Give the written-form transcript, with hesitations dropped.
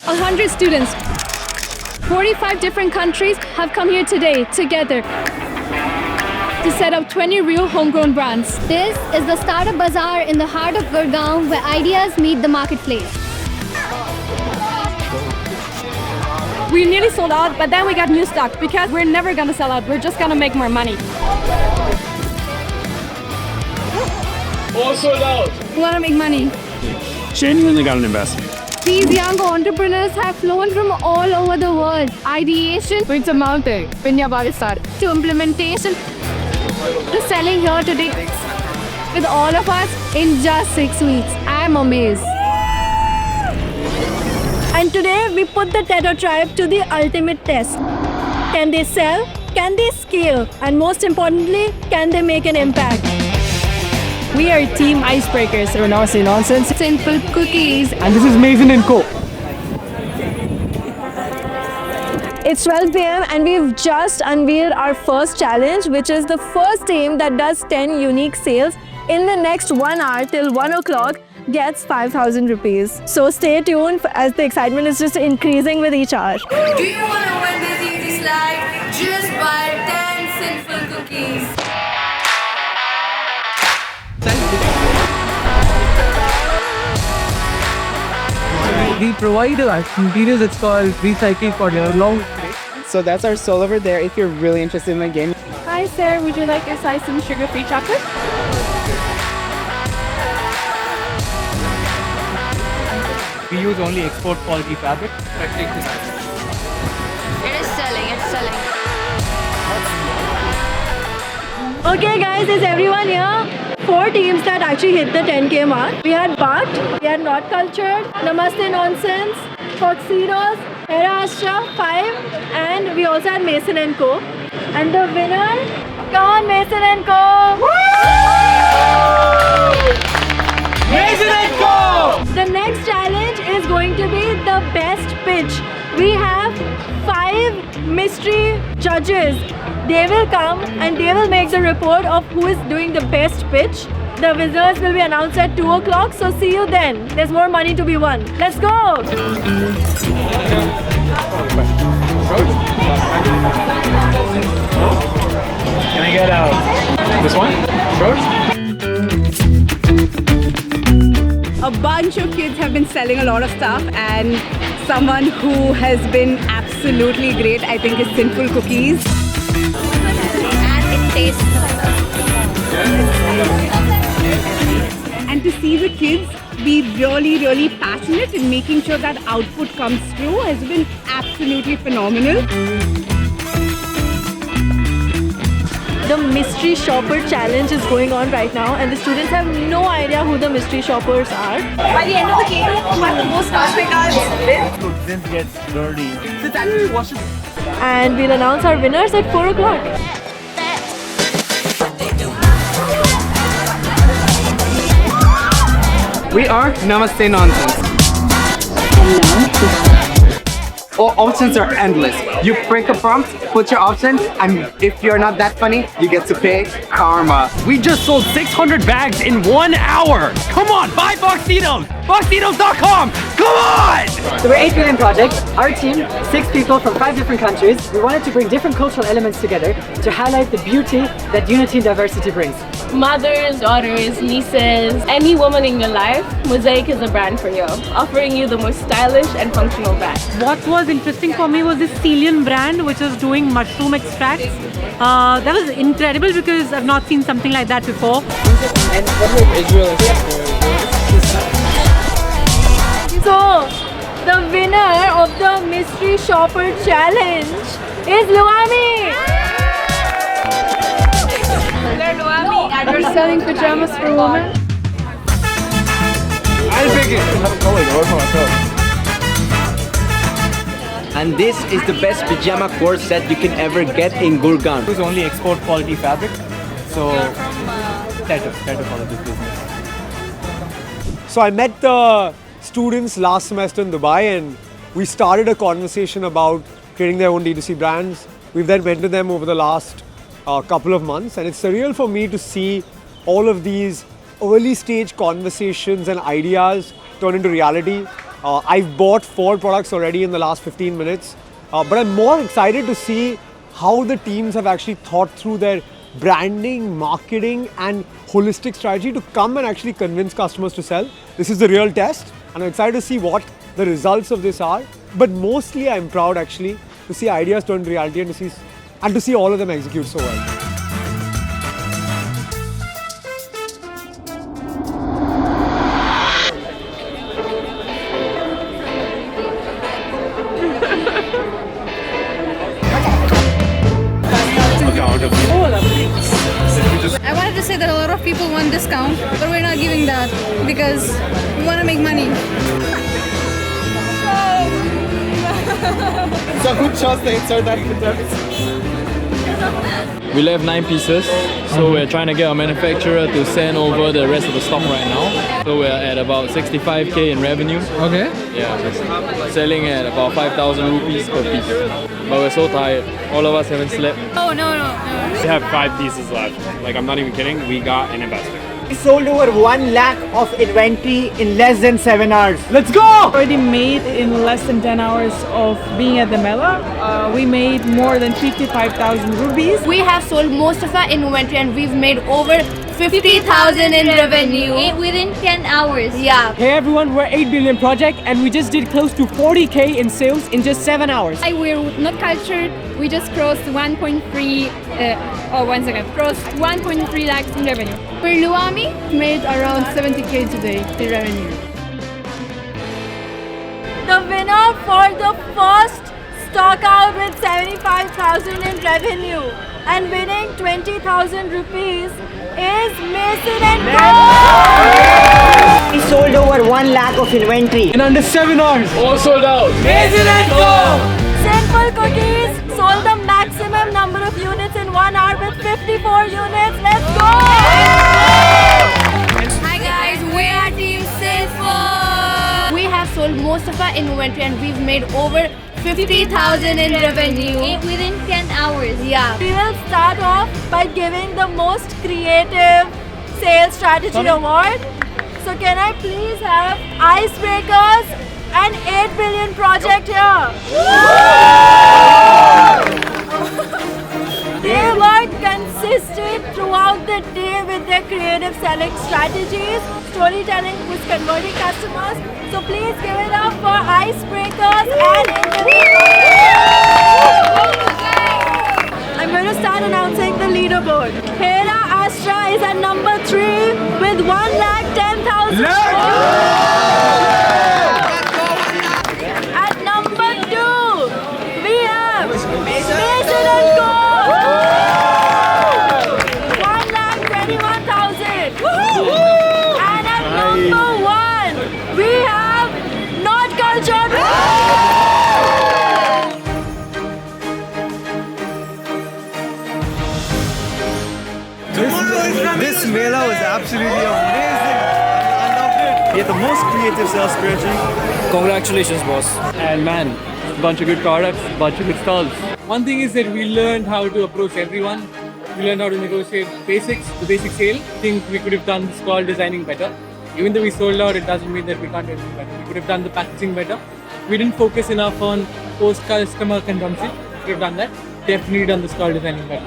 100 students, 45 different countries have come here today together to set up 20 real homegrown brands. This is the Startup Bazaar in the heart of Gurgaon where ideas meet the marketplace. We nearly sold out, but then we got new stock because we're never gonna sell out. We're just gonna make more money. All sold out. We wanna make money. Genuinely got an investment. These young entrepreneurs have flown from all over the world. Ideation to mounting, to implementation, to selling here today with all of us in just 6 weeks. I'm amazed. And today we put the Teto tribe to the ultimate test. Can they sell? Can they scale? And most importantly, can they make an impact? We are Team Icebreakers. We're not say nonsense. Simple cookies. And this is Mason & Co. It's 12 p.m. and we've just unveiled our first challenge, which is the first team that does 10 unique sales in the next 1 hour till 1 o'clock gets 5,000 rupees. So stay tuned as the excitement is just increasing with each hour. Do you want to win this easy slide? Just buy 10 simple cookies. We provide materials, it's called recycled polymer, long. So that's our soul over there if you're really interested in the game. Hi sir, would you like a slice of sugar-free chocolate? We use only export quality fabric. It is selling, it's selling. Okay guys, is everyone here? 4 teams that actually hit the 10k mark. We had Bart, we had Not Cultured, Namaste Nonsense, Foxidos, Hera Astra, 5, and we also had Mason & Co. And the winner, come on Mason & Co. Mason & Co! The next challenge is going to be the best pitch. We have 5 mystery judges. They will come and they will make the report of who is doing the best pitch. The winners will be announced at 2 o'clock, so see you then. There's more money to be won. Let's go! Can I get this one? A bunch of kids have been selling a lot of stuff, and someone who has been absolutely great, I think, is Sinful Cookies. And it tastes And to see the kids be really passionate in making sure that output comes through has been absolutely phenomenal. The mystery shopper challenge is going on right now, and the students have no idea who the mystery shoppers are. By the end of the game, the most winners win. This gets dirty. And we'll announce our winners at 4 o'clock. We are Namaste Nonsense. All options are endless. You break a prompt, put your option, and if you're not that funny, you get to pay karma. We just sold 600 bags in 1 hour. Come on, buy Foxitos. Foxitos.com. Come on! So we're 8 Billion Project. Our team, 6 people from 5 different countries. We wanted to bring different cultural elements together to highlight the beauty that unity and diversity brings. Mothers, daughters, nieces, any woman in your life, Mosaic is a brand for you, offering you the most stylish and functional bag. What was interesting for me was this Celian brand, which is doing mushroom extracts. That was incredible because I've not seen something like that before. So, the winner of the Mystery Shopper Challenge is Luami! And we're selling pajamas for women. I'll pick it. And this is the best pajama core set you can ever get in Gurgaon. We use only export quality fabric. So, Teto followed this business. So I met the students last semester in Dubai, and we started a conversation about creating their own D2C brands. We've then mentored them over the last couple of months, and it's surreal for me to see all of these early stage conversations and ideas turn into reality. I've bought 4 products already in the last 15 minutes. But I'm more excited to see how the teams have actually thought through their branding, marketing and holistic strategy to come and actually convince customers to sell. This is the real test and I'm excited to see what the results of this are. But mostly I'm proud actually to see ideas turn to reality and to see all of them execute so well. I wanted to say that a lot of people want discount, but we're not giving that because we want to make money. So who chose to insert that context? We left 9 pieces, so we're trying to get our manufacturer to send over the rest of the stock right now. So we're at about 65k in revenue. Okay. Yeah, selling at about 5,000 rupees per piece. But we're so tired. All of us haven't slept. Oh, no. We have 5 pieces left. Like, I'm not even kidding. We got an investor. We sold over 1 lakh of inventory in less than 7 hours. Let's go! Already made in less than 10 hours of being at the Mela. We made more than 55,000 rupees. We have sold most of our inventory and we've made over 50,000 in revenue within 10 hours. Yeah. Hey everyone, we're 8 billion project and we just did close to 40k in sales in just 7 hours. We're not cultured. We just crossed 1.3 lakhs in revenue. We're Luami, made around 70k today in revenue. The winner for the first stock out with 75,000 in revenue and winning 20,000 rupees is Mason & Co. We sold over 1 lakh of inventory in under 7 hours. All sold out. Mason & Co. Simple Cookies sold the maximum number of units in 1 hour with 54 units. Let's go! Hi guys, we are Team Sinful. We have sold most of our inventory and we've made over 50,000 in revenue within 10 hours. Yeah. We will start off by giving the most creative sales strategy award. So can I please have Icebreakers and 8 billion project here? They were consistent throughout the day with their creative selling strategies. Storytelling was converting customers. So please give it up for Icebreakers and 8 billion. I'm going to start announcing the leaderboard. Hera Astra is at number 3 with 1,10,000. At number 2, we have Mason & Co. 1,21,000. And at number 1, we have Not Cultured. This Mela was absolutely amazing. I loved it. We had the most creative sales strategy. Congratulations, boss. And man, bunch of good products, bunch of good stalls. One thing is that we learned how to approach everyone. We learned how to negotiate basics, the basic sale. I think we could have done this call designing better. Even though we sold out, it doesn't mean that we can't do anything better. We could have done the packaging better. We didn't focus enough on post-customer consumption. We could have done that. Definitely done this call designing better.